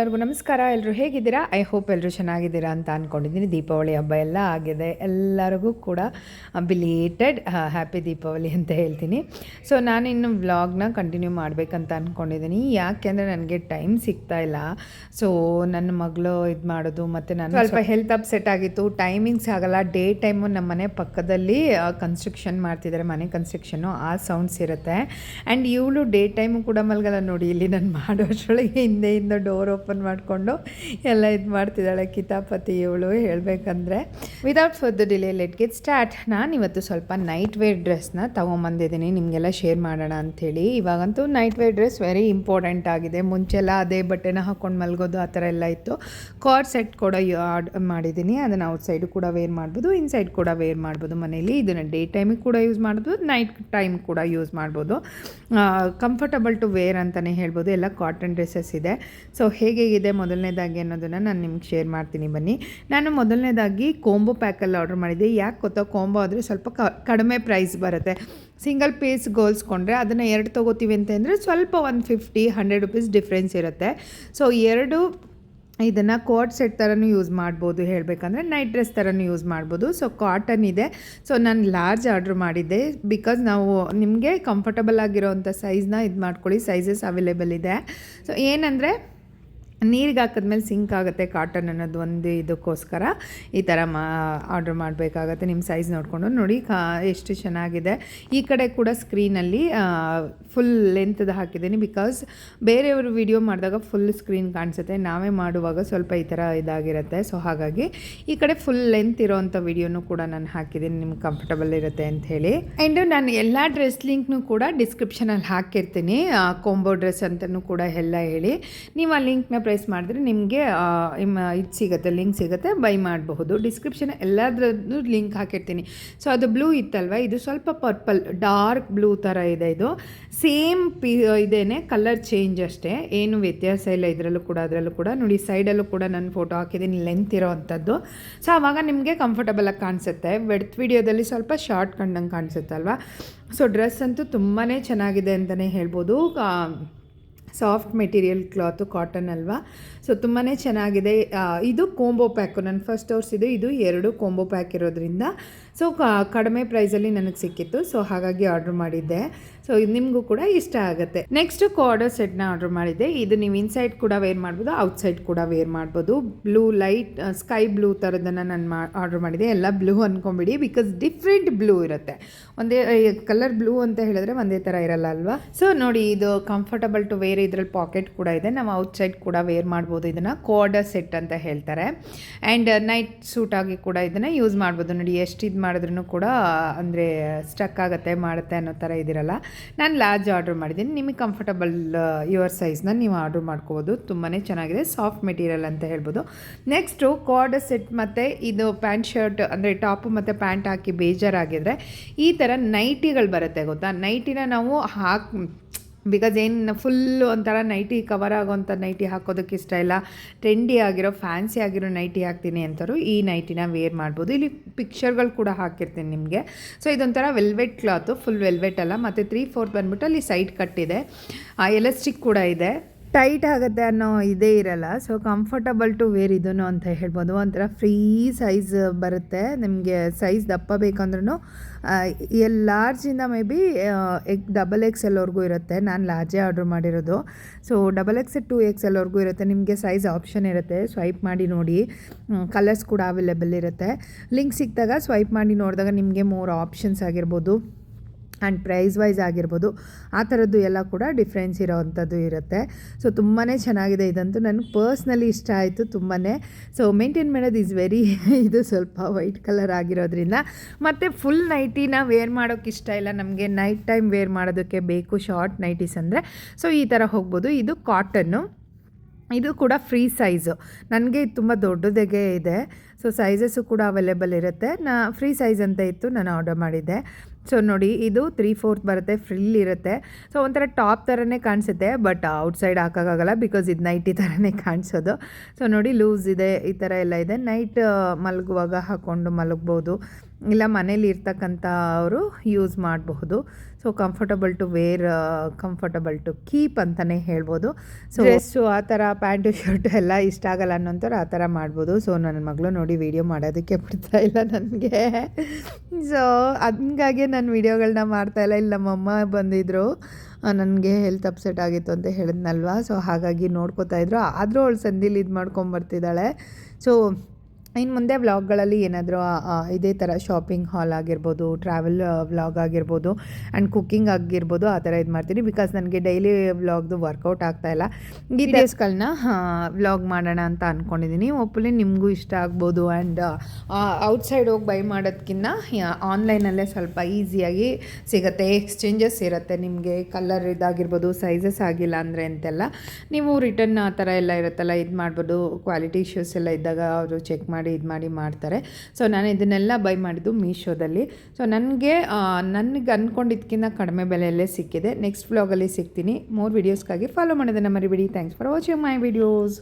ಎಲ್ಲರಿಗೂ ನಮಸ್ಕಾರ. ಎಲ್ಲರೂ ಹೇಗಿದ್ದೀರಾ? ಐ ಹೋಪ್ ಎಲ್ಲರೂ ಚೆನ್ನಾಗಿದ್ದೀರಾ ಅಂತ ಅಂದ್ಕೊಂಡಿದ್ದೀನಿ. ದೀಪಾವಳಿ ಹಬ್ಬ ಎಲ್ಲ ಆಗಿದೆ. ಎಲ್ಲರಿಗೂ ಕೂಡ ಬಿಲೇಟೆಡ್ ಹ್ಯಾಪಿ ದೀಪಾವಳಿ ಅಂತ ಹೇಳ್ತೀನಿ. ಸೊ ನಾನಿನ್ನು ವ್ಲಾಗ್ನ ಕಂಟಿನ್ಯೂ ಮಾಡಬೇಕಂತ ಅಂದ್ಕೊಂಡಿದ್ದೀನಿ. ಯಾಕೆಂದರೆ ನನಗೆ ಟೈಮ್ ಸಿಗ್ತಾ ಇಲ್ಲ. ಸೊ ನನ್ನ ಮಗಳು ಇದು ಮಾಡೋದು ಮತ್ತು ನಾನು ಸ್ವಲ್ಪ ಹೆಲ್ತ್ ಅಪ್ಸೆಟ್ ಆಗಿತ್ತು. ಟೈಮಿಂಗ್ಸ್ ಆಗಲ್ಲ. ಡೇ ಟೈಮು ನಮ್ಮ ಮನೆ ಪಕ್ಕದಲ್ಲಿ ಕನ್ಸ್ಟ್ರಕ್ಷನ್ ಮಾಡ್ತಿದ್ದಾರೆ, ಮನೆ ಕನ್ಸ್ಟ್ರಕ್ಷನ್ನು, ಆ ಸೌಂಡ್ಸ್ ಇರುತ್ತೆ. ಆ್ಯಂಡ್ ಇವಳು ಡೇ ಟೈಮು ಕೂಡ ಮಲಗಲ್ಲ ನೋಡಿ. ಇಲ್ಲಿ ನಾನು ಮಾಡೋಷ್ಟರೊಳಗೆ ಹಿಂದೆಯಿಂದ ಡೋರ್ ಓಪನ್ ಮಾಡಿಕೊಂಡು ಎಲ್ಲ ಇದು ಮಾಡ್ತಿದ್ದಾಳೆ ಕಿತಾಪತಿ ಇವಳು ಹೇಳಬೇಕಂದ್ರೆ. Without further delay let get start. ನಾನಿವತ್ತು ಸ್ವಲ್ಪ ನೈಟ್ ವೇರ್ ಡ್ರೆಸ್ನ ತೊಗೊಂಬಂದಿದ್ದೀನಿ ನಿಮಗೆಲ್ಲ ಶೇರ್ ಮಾಡೋಣ ಅಂಥೇಳಿ. ಇವಾಗಂತೂ night wear dress very important ಆಗಿದೆ. ಮುಂಚೆಲ್ಲ ಅದೇ ಬಟ್ಟೆನ ಹಾಕ್ಕೊಂಡು ಮಲಗೋದು ಆ ಥರ ಎಲ್ಲ ಇತ್ತು. ಕಾರ್ಡ್ ಸೆಟ್ ಕೂಡ ಆರ್ಡರ್ ಮಾಡಿದ್ದೀನಿ. ಅದನ್ನು ಔಟ್ಸೈಡು ಕೂಡ ವೇರ್ ಮಾಡ್ಬೋದು, ಇನ್ಸೈಡ್ ಕೂಡ ವೇರ್ ಮಾಡ್ಬೋದು ಮನೇಲಿ. ಇದನ್ನು ಡೇ ಟೈಮಿಗೆ ಕೂಡ ಯೂಸ್ ಮಾಡ್ಬೋದು, ನೈಟ್ ಟೈಮ್ ಕೂಡ ಯೂಸ್ ಮಾಡ್ಬೋದು. ಕಂಫರ್ಟಬಲ್ ಟು ವೇರ್ ಅಂತಲೇ ಹೇಳ್ಬೋದು. ಎಲ್ಲ ಕಾಟನ್ ಡ್ರೆಸ್ಸಸ್ ಇದೆ. ಸೊ ಹೇಗಿದೆ ಮೊದಲನೇದಾಗಿ ಅನ್ನೋದನ್ನು ನಾನು ನಿಮ್ಗೆ ಶೇರ್ ಮಾಡ್ತೀನಿ ಬನ್ನಿ. ನಾನು ಮೊದಲನೇದಾಗಿ ಕೋಂಬೋ ಪ್ಯಾಕಲ್ಲಿ ಆರ್ಡರ್ ಮಾಡಿದ್ದೆ. ಯಾಕೆ ಗೊತ್ತಾ, ಕೋಂಬೋ ಆದರೆ ಸ್ವಲ್ಪ ಕಡಿಮೆ ಪ್ರೈಸ್ ಬರುತ್ತೆ. ಸಿಂಗಲ್ ಪೀಸ್ ಗೋಲ್ಸ್ಕೊಂಡ್ರೆ ಅದನ್ನು ಎರಡು ತೊಗೋತೀವಿ ಅಂತಂದರೆ ಸ್ವಲ್ಪ 150-100 ರುಪೀಸ್ ಡಿಫ್ರೆನ್ಸ್ ಇರುತ್ತೆ. ಸೊ ಎರಡು ಇದನ್ನು ಕೋಟ್ ಸೆಟ್ ಥರನೂ ಯೂಸ್ ಮಾಡ್ಬೋದು, ಹೇಳಬೇಕಂದ್ರೆ ನೈಟ್ ಡ್ರೆಸ್ ಥರನೂ ಯೂಸ್ ಮಾಡ್ಬೋದು. ಸೊ ಕಾಟನ್ ಇದೆ. ಸೊ ನಾನು ಲಾರ್ಜ್ ಆರ್ಡ್ರ್ ಮಾಡಿದ್ದೆ. ಬಿಕಾಸ್ ನಾವು ನಿಮಗೆ ಕಂಫರ್ಟಬಲ್ ಆಗಿರೋವಂಥ ಸೈಜ್ನ ಇದು ಮಾಡ್ಕೊಳ್ಳಿ, ಸೈಜಸ್ ಅವೈಲೇಬಲ್ ಇದೆ. ಸೊ ಏನಂದರೆ ನೀರಿಗೆ ಹಾಕಿದ್ಮೇಲೆ ಸಿಂಕ್ ಆಗುತ್ತೆ ಕಾಟನ್ ಅನ್ನೋದು ಒಂದು ಇದಕ್ಕೋಸ್ಕರ ಈ ಥರ ಆರ್ಡ್ರ್ ಮಾಡಬೇಕಾಗತ್ತೆ. ನಿಮ್ಮ ಸೈಜ್ ನೋಡಿಕೊಂಡು ನೋಡಿ ಎಷ್ಟು ಚೆನ್ನಾಗಿದೆ. ಈ ಕಡೆ ಕೂಡ ಸ್ಕ್ರೀನಲ್ಲಿ ಫುಲ್ ಲೆಂತ್ದು ಹಾಕಿದ್ದೀನಿ. ಬಿಕಾಸ್ ಬೇರೆಯವರು ವಿಡಿಯೋ ಮಾಡಿದಾಗ ಫುಲ್ ಸ್ಕ್ರೀನ್ ಕಾಣಿಸುತ್ತೆ, ನಾವೇ ಮಾಡುವಾಗ ಸ್ವಲ್ಪ ಈ ಥರ ಇದಾಗಿರುತ್ತೆ. ಸೊ ಹಾಗಾಗಿ ಈ ಕಡೆ ಫುಲ್ ಲೆಂತ್ ಇರೋವಂಥ ವಿಡಿಯೋನು ಕೂಡ ನಾನು ಹಾಕಿದ್ದೀನಿ, ನಿಮ್ಗೆ ಕಂಫರ್ಟಬಲ್ ಇರುತ್ತೆ ಅಂಥೇಳಿ. ಆ್ಯಂಡ್ ನಾನು ಎಲ್ಲ ಡ್ರೆಸ್ ಲಿಂಕ್ನು ಕೂಡ ಡಿಸ್ಕ್ರಿಪ್ಷನಲ್ಲಿ ಹಾಕಿರ್ತೀನಿ. ಕೋಂಬೋ ಡ್ರೆಸ್ ಅಂತಲೂ ಕೂಡ ಎಲ್ಲ ಹೇಳಿ ನೀವು ಆ ಲಿಂಕ್ನ ಪ್ರೆಸ್ ಮಾಡಿದ್ರೆ ನಿಮಗೆ ಇದು ಸಿಗುತ್ತೆ, ಲಿಂಕ್ ಸಿಗುತ್ತೆ, ಬೈ ಮಾಡಬಹುದು. ಡಿಸ್ಕ್ರಿಪ್ಷನ್ ಎಲ್ಲದ್ರದ್ದು ಲಿಂಕ್ ಹಾಕಿರ್ತೀನಿ. ಸೊ ಅದು ಬ್ಲೂ ಇತ್ತಲ್ವ, ಇದು ಸ್ವಲ್ಪ ಪರ್ಪಲ್ ಡಾರ್ಕ್ ಬ್ಲೂ ಥರ ಇದೆ. ಇದು ಸೇಮ್ ಇದೇನೆ, ಕಲರ್ ಚೇಂಜ್ ಅಷ್ಟೇ, ಏನು ವ್ಯತ್ಯಾಸ ಇಲ್ಲ ಇದರಲ್ಲೂ ಕೂಡ ಅದರಲ್ಲೂ ಕೂಡ. ನೋಡಿ ಸೈಡಲ್ಲೂ ಕೂಡ ನಾನು ಫೋಟೋ ಹಾಕಿದ್ದೀನಿ ಲೆಂತ್ ಇರೋ ಅಂಥದ್ದು. ಸೊ ಆವಾಗ ನಿಮಗೆ ಕಂಫರ್ಟಬಲಾಗಿ ಕಾಣಿಸುತ್ತೆ. ವೆಡ್ತ್ ವಿಡಿಯೋದಲ್ಲಿ ಸ್ವಲ್ಪ ಶಾರ್ಟ್ ಕಂಡಂಗೆ ಕಾಣಿಸುತ್ತಲ್ವ. ಸೊ ಡ್ರೆಸ್ ಅಂತೂ ತುಂಬಾ ಚೆನ್ನಾಗಿದೆ ಅಂತಲೇ ಹೇಳ್ಬೋದು. ಸಾಫ್ಟ್ ಮೆಟೀರಿಯಲ್ ಕ್ಲಾತು, ಕಾಟನ್ ಅಲ್ವಾ. ಸೊ ತುಂಬಾ ಚೆನ್ನಾಗಿದೆ. ಇದು ಕೋಂಬೋ ಪ್ಯಾಕು ನಾನು ಫಸ್ಟ್ ತೋರಿಸಿದ್ದು. ಇದು ಎರಡು ಕೋಂಬೋ ಪ್ಯಾಕ್ ಇರೋದ್ರಿಂದ ಸೊ ಕಡಿಮೆ ಪ್ರೈಸಲ್ಲಿ ನನಗೆ ಸಿಕ್ಕಿತ್ತು. ಸೊ ಹಾಗಾಗಿ ಆರ್ಡ್ರ್ ಮಾಡಿದ್ದೆ. ಸೊ ಇದು ನಿಮಗೂ ಕೂಡ ಇಷ್ಟ ಆಗುತ್ತೆ. ನೆಕ್ಸ್ಟು ಕಾರ್ಡರ್ ಸೆಟ್ನ ಆರ್ಡ್ರ್ ಮಾಡಿದ್ದೆ. ಇದು ನೀವು ಇನ್ಸೈಡ್ ಕೂಡ ವೇರ್ ಮಾಡ್ಬೋದು, ಔಟ್ಸೈಡ್ ಕೂಡ ವೇರ್ ಮಾಡ್ಬೋದು. ಬ್ಲೂ ಲೈಟ್ ಸ್ಕೈ ಬ್ಲೂ ಥರದನ್ನು ನಾನು ಆರ್ಡ್ರ್ ಮಾಡಿದೆ. ಎಲ್ಲ ಬ್ಲೂ ಅಂದ್ಕೊಂಬಿಡಿ, ಬಿಕಾಸ್ ಡಿಫ್ರೆಂಟ್ ಬ್ಲೂ ಇರುತ್ತೆ. ಒಂದೇ ಕಲರ್ ಬ್ಲೂ ಅಂತ ಹೇಳಿದ್ರೆ ಒಂದೇ ಥರ ಇರಲ್ಲ ಅಲ್ವಾ. ಸೊ ನೋಡಿ ಇದು ಕಂಫರ್ಟಬಲ್ ಟು ವೇರ್. ಇದರಲ್ಲಿ ಪಾಕೆಟ್ ಕೂಡ ಇದೆ. ನಾವು ಔಟ್ಸೈಡ್ ಕೂಡ ವೇರ್ ಮಾಡ್ಬೋದು. ಇದನ್ನು ಕಾರ್ಡರ್ ಸೆಟ್ ಅಂತ ಹೇಳ್ತಾರೆ. ಆ್ಯಂಡ್ ನೈಟ್ ಸೂಟ್ ಆಗಿ ಕೂಡ ಇದನ್ನು ಯೂಸ್ ಮಾಡ್ಬೋದು. ನೋಡಿ ಎಷ್ಟು ಇದು ಮಾಡಿದ್ರೂ ಕೂಡ ಅಂದರೆ ಸ್ಟಕ್ ಆಗುತ್ತೆ ಮಾಡುತ್ತೆ ಅನ್ನೋ ಥರ ಇದಿರಲ್ಲ. ನಾನು ಲಾರ್ಜ್ ಆರ್ಡ್ರ್ ಮಾಡಿದ್ದೀನಿ. ನಿಮಗೆ ಕಂಫರ್ಟಬಲ್ ಯುವರ್ ಸೈಜ್ನ ನೀವು ಆರ್ಡ್ರ್ ಮಾಡ್ಕೋಬೋದು. ತುಂಬಾ ಚೆನ್ನಾಗಿದೆ, ಸಾಫ್ಟ್ ಮೆಟೀರಿಯಲ್ ಅಂತ ಹೇಳ್ಬೋದು. ನೆಕ್ಸ್ಟು ಕಾರ್ಡರ್ ಸೆಟ್ ಮತ್ತು ಇದು ಪ್ಯಾಂಟ್ ಶರ್ಟ್ ಅಂದರೆ ಟಾಪು ಮತ್ತು ಪ್ಯಾಂಟ್ ಹಾಕಿ ಬೇಜಾರಾಗಿದ್ದರೆ ಈ ಥರ ನೈಟಿಗಳು ಬರುತ್ತೆ ಗೊತ್ತಾ. ನೈಟಿನ ನಾವು ಬಿಕಾಸ್ ಏನು ಫುಲ್ಲು ಒಂಥರ ನೈಟಿ ಕವರ್ ಆಗೋವಂಥ ನೈಟಿ ಹಾಕೋದಕ್ಕೆ ಇಷ್ಟ ಇಲ್ಲ, ಟ್ರೆಂಡಿ ಆಗಿರೋ ಫ್ಯಾನ್ಸಿ ಆಗಿರೋ ನೈಟಿ ಹಾಕ್ತೀನಿ ಅಂತಾರು ಈ ನೈಟಿನ ವೇರ್ ಮಾಡ್ಬೋದು. ಇಲ್ಲಿ ಪಿಕ್ಚರ್ಗಳು ಕೂಡ ಹಾಕಿರ್ತೀನಿ ನಿಮಗೆ. ಸೊ ಇದೊಂಥರ ವೆಲ್ವೆಟ್ ಕ್ಲಾತು, ಫುಲ್ ವೆಲ್ವೆಟ್ ಅಲ್ಲ, ಮತ್ತು 3/4 ಬಂದ್ಬಿಟ್ಟು ಅಲ್ಲಿ ಸೈಡ್ ಕಟ್ಟಿದೆ, ಎಲಾಸ್ಟಿಕ್ ಕೂಡ ಇದೆ. ಟೈಟ್ ಆಗುತ್ತೆ ಅನ್ನೋ ಇದೇ ಇರಲ್ಲ. ಸೊ ಕಂಫರ್ಟಬಲ್ ಟು ವೇರ್ ಇದನ್ನು ಅಂತ ಹೇಳ್ಬೋದು. ಒಂಥರ ಫ್ರೀ ಸೈಜ್ ಬರುತ್ತೆ ನಿಮಗೆ. ಸೈಜ್ ದಪ್ಪ ಬೇಕಂದ್ರೂ ಲಾರ್ಜಿಂದ ಮೇ ಬಿ XXL ಇರುತ್ತೆ. ನಾನು ಲಾರ್ಜೇ ಆರ್ಡ್ರ್ ಮಾಡಿರೋದು. ಸೊ XXL 2XL ಇರುತ್ತೆ. ನಿಮಗೆ ಸೈಜ್ ಆಪ್ಷನ್ ಇರುತ್ತೆ, ಸ್ವೈಪ್ ಮಾಡಿ ನೋಡಿ. ಕಲರ್ಸ್ ಕೂಡ ಅವೈಲೇಬಲ್ ಇರುತ್ತೆ. ಲಿಂಕ್ ಸಿಕ್ಕಿದಾಗ ಸ್ವೈಪ್ ಮಾಡಿ ನೋಡಿದಾಗ ನಿಮಗೆ 3 ಆಪ್ಷನ್ಸ್ ಆಗಿರ್ಬೋದು ಆ್ಯಂಡ್ ಪ್ರೈಸ್ ವೈಸ್ ಆಗಿರ್ಬೋದು, ಆ ಥರದ್ದು ಎಲ್ಲ ಕೂಡ ಡಿಫ್ರೆನ್ಸ್ ಇರೋವಂಥದ್ದು ಇರುತ್ತೆ. ಸೊ ತುಂಬಾ ಚೆನ್ನಾಗಿದೆ. ಇದಂತೂ ನನಗೆ ಪರ್ಸ್ನಲಿ ಇಷ್ಟ ಆಯಿತು ತುಂಬಾ. ಸೊ ಮೇಂಟೈನ್ ಮಾಡೋದು ಈಸ್ ವೆರಿ ಇದು ಸ್ವಲ್ಪ ವೈಟ್ ಕಲರ್ ಆಗಿರೋದ್ರಿಂದ. ಮತ್ತು ಫುಲ್ ನೈಟಿನ ವೇರ್ ಮಾಡೋಕ್ಕೆ ಇಷ್ಟ ಇಲ್ಲ ನಮಗೆ, ನೈಟ್ ಟೈಮ್ ವೇರ್ ಮಾಡೋದಕ್ಕೆ ಬೇಕು ಶಾರ್ಟ್ ನೈಟೀಸ್ ಅಂದರೆ. ಸೊ ಈ ಥರ ಹೋಗ್ಬೋದು. ಇದು ಕಾಟನ್ನು, ಇದು ಕೂಡ ಫ್ರೀ ಸೈಜು. ನನಗೆ ತುಂಬ ದೊಡ್ಡದಾಗೆ ಇದೆ. ಸೊ ಸೈಜಸ್ಸು ಕೂಡ ಅವೈಲೇಬಲ್ ಇರುತ್ತೆ. ಫ್ರೀ ಸೈಜ್ ಅಂತ ಇತ್ತು, ನಾನು ಆರ್ಡರ್ ಮಾಡಿದ್ದೆ. ಸೊ ನೋಡಿ ಇದು 3/4 ಬರುತ್ತೆ, ಫ್ರಿಲ್ ಇರುತ್ತೆ. ಸೊ ಒಂಥರ ಟಾಪ್ ಥರನೇ ಕಾಣಿಸುತ್ತೆ, ಬಟ್ ಔಟ್ಸೈಡ್ ಹಾಕೋಕ್ಕಾಗಲ್ಲ ಬಿಕಾಸ್ ಇದು ನೈಟಿ ಥರನೇ ಕಾಣಿಸೋದು. ಸೊ ನೋಡಿ ಲೂಸ್ ಇದೆ, ಈ ಥರ ಎಲ್ಲ ಇದೆ. ನೈಟ್ ಮಲಗುವಾಗ ಹಾಕ್ಕೊಂಡು ಮಲಗ್ಬೋದು. ಇಲ್ಲ ಮನೇಲಿ ಇರ್ತಕ್ಕಂಥ ಅವರು ಯೂಸ್ ಮಾಡಬಹುದು. So comfortable to wear, comfortable to keep ಅಂತಲೇ ಹೇಳ್ಬೋದು. ಸೊ ಡ್ರೆಸ್ಸು ಆ ಥರ ಪ್ಯಾಂಟು ಶರ್ಟು ಎಲ್ಲ ಇಷ್ಟ ಆಗಲ್ಲ ಅನ್ನೋಂಥವ್ರು ಆ ಥರ ಮಾಡ್ಬೋದು. ಸೊ ನನ್ನ ಮಗಳು ನೋಡಿ ವೀಡಿಯೋ ಮಾಡೋದಕ್ಕೆ ಬಿಡ್ತಾ ಇಲ್ಲ ನನಗೆ. ಸೊ ಹಂಗಾಗಿ ನಾನು ವೀಡಿಯೋಗಳನ್ನ ಮಾಡ್ತಾಯಿಲ್ಲ. ಇಲ್ಲಿ ನಮ್ಮಮ್ಮ ಬಂದಿದ್ದರು, ನನಗೆ ಹೆಲ್ತ್ ಅಪ್ಸೆಟ್ ಆಗಿತ್ತು ಅಂತ ಹೇಳಿದ್ನಲ್ವ. ಸೊ ಹಾಗಾಗಿ ನೋಡ್ಕೋತಾಯಿದ್ರು. ಆದರೂ ಅವಳು ಸಂದಿಲಿ ಇದು ಮಾಡ್ಕೊಂಬರ್ತಿದ್ದಾಳೆ. ಸೊ ಇನ್ನು ಮುಂದೆ ವ್ಲಾಗ್ಗಳಲ್ಲಿ ಏನಾದರೂ ಇದೇ ಥರ ಶಾಪಿಂಗ್ ಹಾಲ್ ಆಗಿರ್ಬೋದು, ಟ್ರಾವೆಲ್ ವ್ಲಾಗ್ ಆಗಿರ್ಬೋದು ಆ್ಯಂಡ್ ಕುಕ್ಕಿಂಗ್ ಆಗಿರ್ಬೋದು, ಆ ಥರ ಇದು ಮಾಡ್ತೀನಿ. ಬಿಕಾಸ್ ನನಗೆ ಡೈಲಿ ವ್ಲಾಗ್ದು ವರ್ಕೌಟ್ ಆಗ್ತಾಯಿಲ್ಲ. ಈ ಡೇಸ್ಗಳನ್ನ ವ್ಲಾಗ್ ಮಾಡೋಣ ಅಂತ ಅಂದ್ಕೊಂಡಿದ್ದೀನಿ. ಒಪ್ಪಲಿ ನಿಮಗೂ ಇಷ್ಟ ಆಗ್ಬೋದು. ಆ್ಯಂಡ್ ಔಟ್ಸೈಡ್ ಹೋಗಿ ಬೈ ಮಾಡೋದಕ್ಕಿಂತ ಆನ್ಲೈನಲ್ಲೇ ಸ್ವಲ್ಪ ಈಸಿಯಾಗಿ ಸಿಗುತ್ತೆ. ಎಕ್ಸ್ಚೇಂಜಸ್ ಇರುತ್ತೆ ನಿಮಗೆ, ಕಲರ್ ಇದಾಗಿರ್ಬೋದು, ಸೈಜಸ್ ಆಗಿಲ್ಲ ಅಂದರೆ ಅಂತೆಲ್ಲ ನೀವು ರಿಟರ್ನ್ ಆ ಥರ ಎಲ್ಲ ಇರುತ್ತಲ್ಲ, ಇದು ಮಾಡ್ಬೋದು. ಕ್ವಾಲಿಟಿ ಇಶ್ಯೂಸ್ ಎಲ್ಲ ಇದ್ದಾಗ ಅವರು ಚೆಕ್ ಮಾಡಿ ಇದು ಮಾಡಿ ಮಾಡ್ತಾರೆ. ಸೊ ನಾನು ಇದನ್ನೆಲ್ಲ ಬೈ ಮಾಡಿದ್ದು ಮೀಶೋದಲ್ಲಿ. ಸೊ ನನಗೆ ಅಂದ್ಕೊಂಡಿದ್ದಕ್ಕಿಂತ ಕಡಿಮೆ ಬೆಲೆಯಲ್ಲೇ ಸಿಕ್ಕಿದೆ. ನೆಕ್ಸ್ಟ್ ವ್ಲಾಗಲ್ಲಿ ಸಿಗ್ತೀನಿ. ಮೋರ್ ವೀಡಿಯೋಸ್ಗಾಗಿ ಫಾಲೋ ಮಾಡೋದನ್ನು ಮರಿಬೇಡಿ. Thanks for watching my videos.